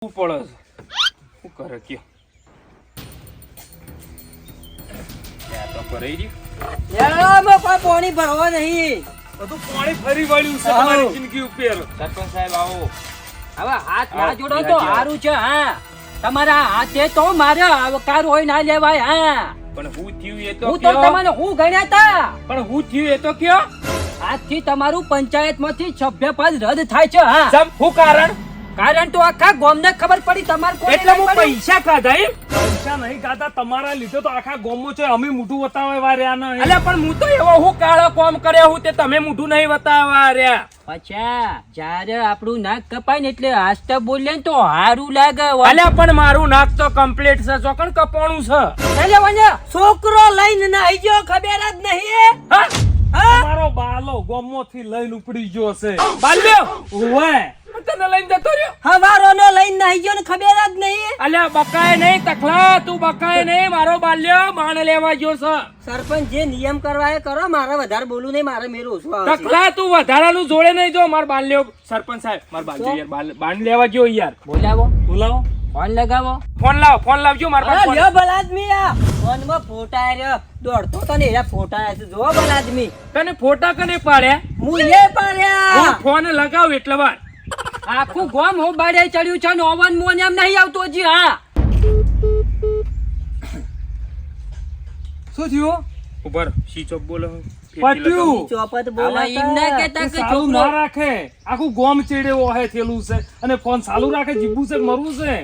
પડે શું કરે કયો તો કરે કોઈ પાણી ભરવા નહીં, બધું પાણી ફરી વળ્યું છે તમારી જિંદગી ઉપર. સરપંચ સાહેબ આવો. હવે હાથ ના જોડો તો સારું છે. હા, તમારા હાથે તો મારે આવકાર હોય ના લેવાય. હા, પણ હું થયું એ તો હું તો તમને હું ગણ્યા તા, પણ હું થયું એ તો કયો આજથી તમારું પંચાયત માંથી સભ્ય પદ રદ થાય છે. હા, સમ હું કારણ તો આખા ગામને ખબર પડી તમારે કોઈ એટલે હું નહીં પડી. પૈસા ખાધા એમ. પૈસા નહીં ખાતા, તમારા લીધે તો આખા ગામમાં છે અમે મોઢું વતાવે વાર્યા નહીં. અલ્યા પણ હું તો એવો હું કાળો કોમ કર્યો હું તે તમે મોઢું નહીં બતાવવા રહ્યા. અચ્છા, જ્યારે આપણું નાક કપાય ને એટલે હાસ્તા બોલે ને તો હારું લાગે. અલ્યા પણ મારું નાક તો કમ્પ્લીટ છે, ચોકણ કપાણું છે. ચાલે વને છોકરો લઈને ના આવી ગયો, ખબર જ નહીં. હા તમારો બાલો ગામમાંથી લઈને ઉપડી ગયો છે. બાલ્યો ઓવે તને લઈને જતો રહ્યો. હવારો નો લઈને ના આવી ગયો ને ખબર જ નહીં. અલ્યા બકાય નહીં તખલા, તું બકાય નહીં. મારો બાલ્યો બાણ લેવા ગયો છે. સરપંચ જે નિયમ કરવા એ કરો, મારે વધારે બોલું નહીં, મારે મેરું ઓછું આવે છે. તખલા તું વધારાનું જોડે નહીં જો માર બાલ્યો. સરપંચ સાહેબ માર બાલ્યો યાર બાણ લેવા ગયો યાર. બોલાવો, બોલાવો. ફોન લગાવો. ફોન લાવજો માર પાસે. લ્યો ભલા આદમી, આ ફોનમાં ફોટા આર્યો દોડતો તને એના ફોટા આયા છે. જો ભલા આદમી, તને ફોટા કને પાડ્યા? હું એ પાડ્યા. હું ફોન લગાવ એટલે વાર. આખું ગોમ હો બાડે ચડ્યું છે, નોવન મોન એમ નહીં આવતો હજી. હા, શું થયું? ઉપર શીચો બોલો. પટ્યું. ચોપટ બોલા એમ ના કહેતા કે ચાલુ ના છોકરો રાખે, આખું ગોમ ચેડેવો હે થેલું છે અને ફોન ચાલુ રાખે, જીબુ છે મરવું છે.